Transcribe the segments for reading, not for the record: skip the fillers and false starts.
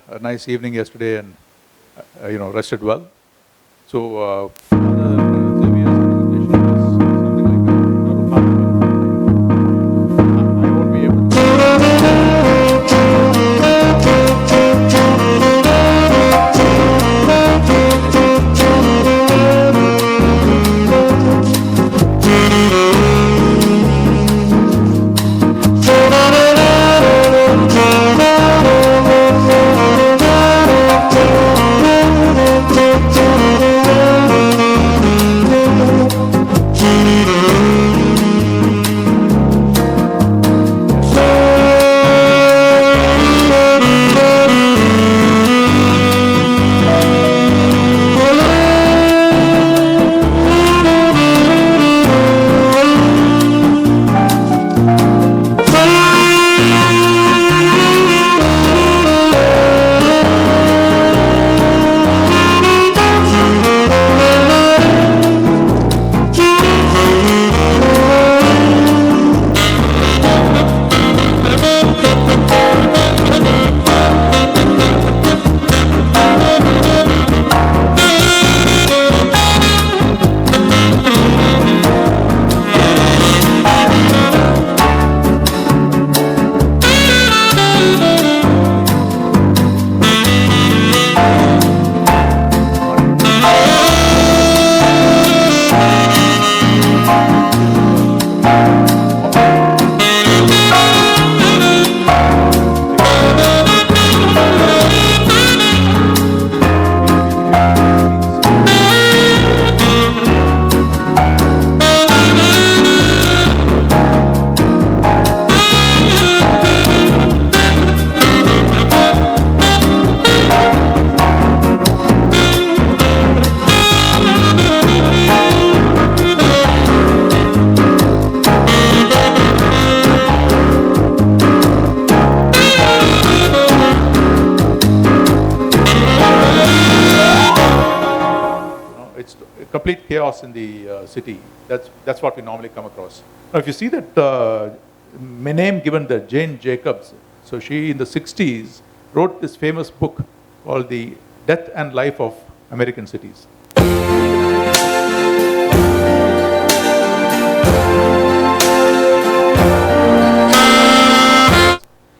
a nice evening yesterday and rested well. So I won't be able to. It's complete chaos in the city. That's what we normally come across. Now, if you see that name given the Jane Jacobs, so she in the 60s wrote this famous book called The Death and Life of American Cities.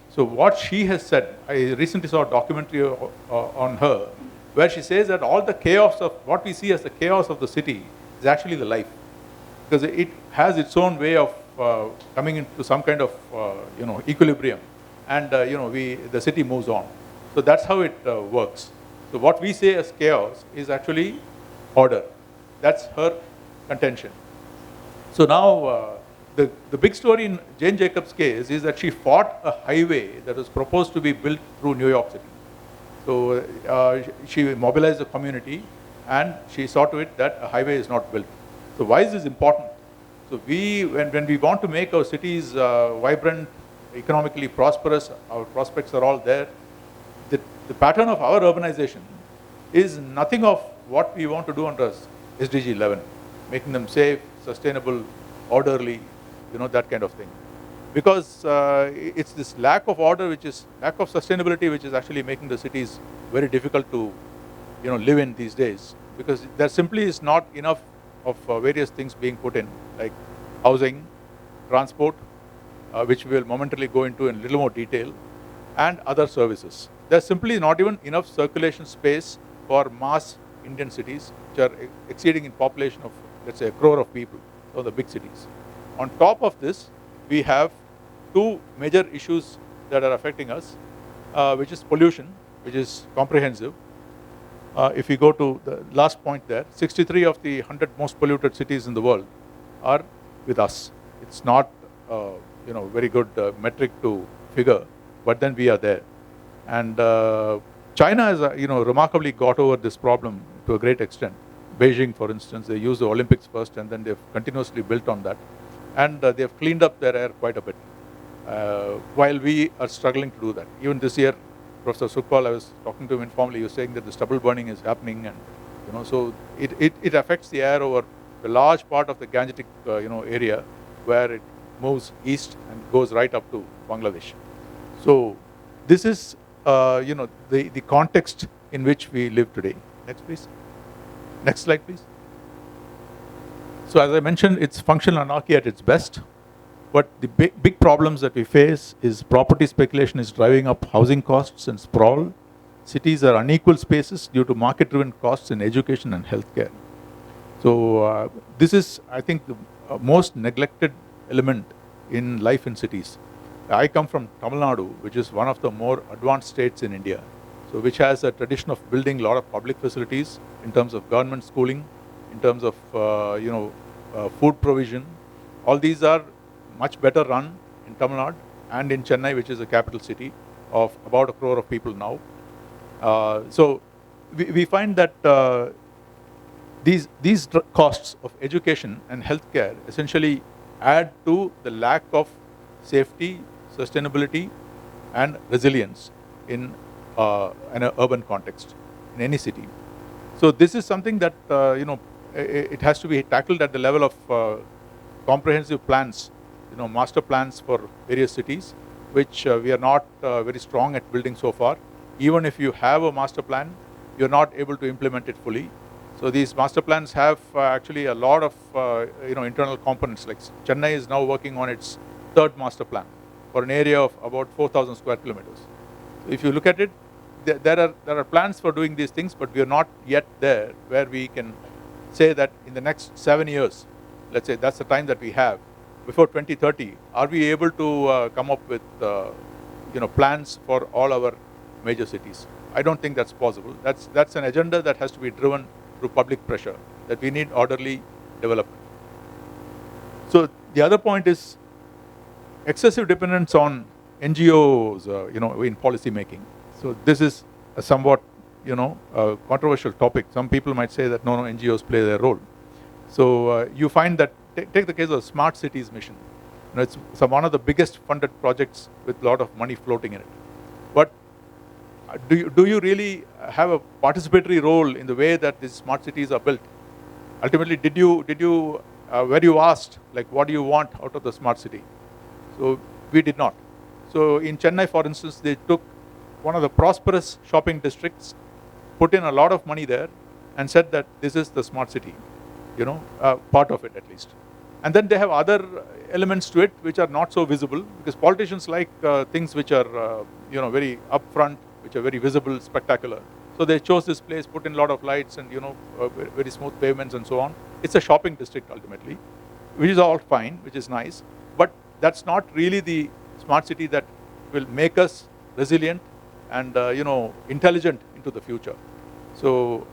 So what she has said, I recently saw a documentary on her, where she says that all the chaos of what we see as the chaos of the city is actually the life, because it has its own way of coming into some kind of equilibrium, and the city moves on. So that's how it works. So what we say as chaos is actually order. That's her contention. So now the big story in Jane Jacobs' case is that she fought a highway that was proposed to be built through New York City. So she mobilized the community and she saw to it that a highway is not built. So why is this important? So when we want to make our cities vibrant, economically prosperous, our prospects are all there, the pattern of our urbanization is nothing of what we want to do under SDG 11, making them safe, sustainable, orderly, that kind of thing. Because it's this lack of order, lack of sustainability, which is actually making the cities very difficult to, live in these days. Because there simply is not enough of various things being put in, like housing, transport, which we will momentarily go into in a little more detail, and other services. There's simply not even enough circulation space for mass Indian cities, which are exceeding in population of, let's say, 1 crore of people, so the big cities. On top of this, we have two major issues that are affecting us, which is pollution, which is comprehensive. If we go to the last point there, 63 of the 100 most polluted cities in the world are with us. It's not, very good metric to figure, but then we are there. And China has, remarkably got over this problem to a great extent. Beijing, for instance, they used the Olympics first, and then they've continuously built on that. And they've cleaned up their air quite a bit, while we are struggling to do that. Even this year, Professor Sukhpal, I was talking to him informally, he was saying that the stubble burning is happening, and so it affects the air over a large part of the Gangetic area, where it moves east and goes right up to Bangladesh. So this is the context in which we live today. Next, please. Next slide, please. So as I mentioned, it's functional anarchy at its best. But the big problems that we face is property speculation is driving up housing costs and sprawl. Cities are unequal spaces due to market-driven costs in education and healthcare. So this is, I think, the most neglected element in life in cities. I come from Tamil Nadu, which is one of the more advanced states in India, so which has a tradition of building a lot of public facilities in terms of government schooling, in terms of food provision. All these are much better run in Tamil Nadu and in Chennai, which is a capital city of about 1 crore of people now. So we find that these costs of education and healthcare essentially add to the lack of safety, sustainability, and resilience in an urban context in any city. So this is something that it has to be tackled at the level of comprehensive plans, master plans for various cities, which we are not very strong at building so far. Even if you have a master plan, you're not able to implement it fully. So these master plans have actually a lot of internal components. Like Chennai is now working on its third master plan for an area of about 4,000 square kilometers. So if you look at it, there are plans for doing these things, but we are not yet there where we can say that in the next 7 years, let's say that's the time that we have, before 2030, are we able to come up with plans for all our major cities? I don't think that's possible. That's an agenda that has to be driven through public pressure, that we need orderly development. So the other point is excessive dependence on NGOs, in policy making. So this is a somewhat, controversial topic. Some people might say that no, NGOs play their role. So you find that, take the case of the Smart Cities mission. It's one of the biggest funded projects with a lot of money floating in it. But do you really have a participatory role in the way that these smart cities are built? Ultimately, were you asked, like, what do you want out of the smart city? So we did not. So in Chennai, for instance, they took one of the prosperous shopping districts, put in a lot of money there, and said that this is the smart city, part of it at least. And then they have other elements to it which are not so visible, because politicians like things which are, very upfront, which are very visible, spectacular. So they chose this place, put in a lot of lights and, very smooth pavements and so on. It's a shopping district ultimately, which is all fine, which is nice. But that's not really the smart city that will make us resilient and, intelligent into the future. So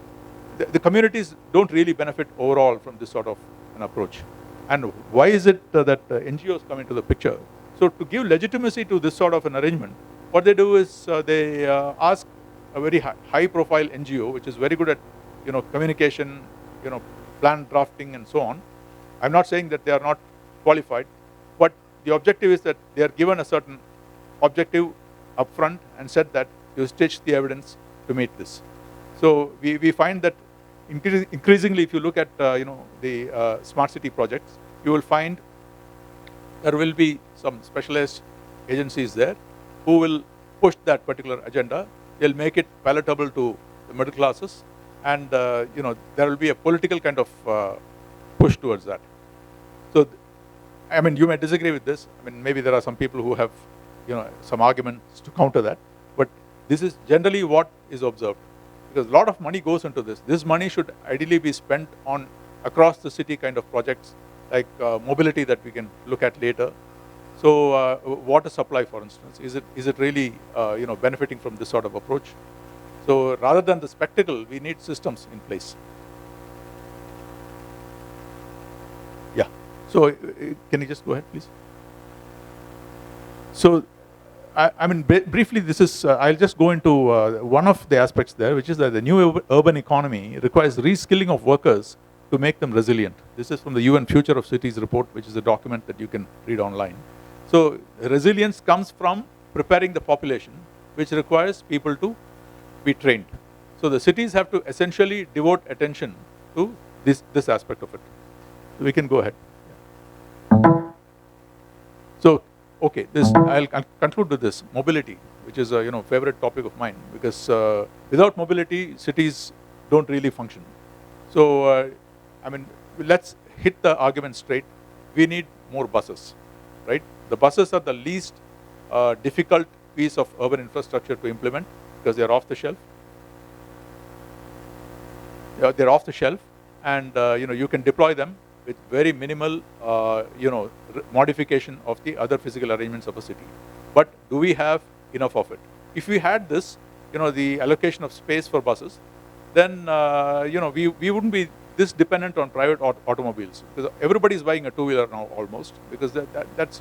the communities don't really benefit overall from this sort of an approach. And why is it that NGOs come into the picture? So to give legitimacy to this sort of an arrangement, what they do is they ask a very high-profile NGO, which is very good at, communication, plan drafting, and so on. I'm not saying that they are not qualified, but the objective is that they are given a certain objective upfront and said that you stitch the evidence to meet this. So we find that increasingly, if you look at the smart city projects, you will find there will be some specialized agencies there who will push that particular agenda. They'll make it palatable to the middle classes, and there will be a political kind of push towards that. So, you may disagree with this. Maybe there are some people who have some arguments to counter that, but this is generally what is observed, because a lot of money goes into this. This money should ideally be spent on across the city kind of projects, like mobility that we can look at later. So water supply, for instance, is it really benefiting from this sort of approach? So rather than the spectacle, we need systems in place. Yeah. So can you just go ahead, please? So briefly, this is I'll just go into one of the aspects there, which is that the new urban economy requires reskilling of workers to make them resilient. This is from the UN Future of Cities report, which is a document that you can read online. So resilience comes from preparing the population, which requires people to be trained. So the cities have to essentially devote attention to this aspect of it. So we can go ahead. So, okay, I'll conclude with this. Mobility. which is a favorite topic of mine, because without mobility, cities don't really function. So, I mean, let's hit the argument straight. We need more buses, right? The buses are the least difficult piece of urban infrastructure to implement because they're off the shelf. They're off the shelf, and you can deploy them with very minimal modification of the other physical arrangements of a city. But do we have enough of it? If we had this, the allocation of space for buses, then we wouldn't be this dependent on private automobiles, because everybody is buying a two-wheeler now almost, because that's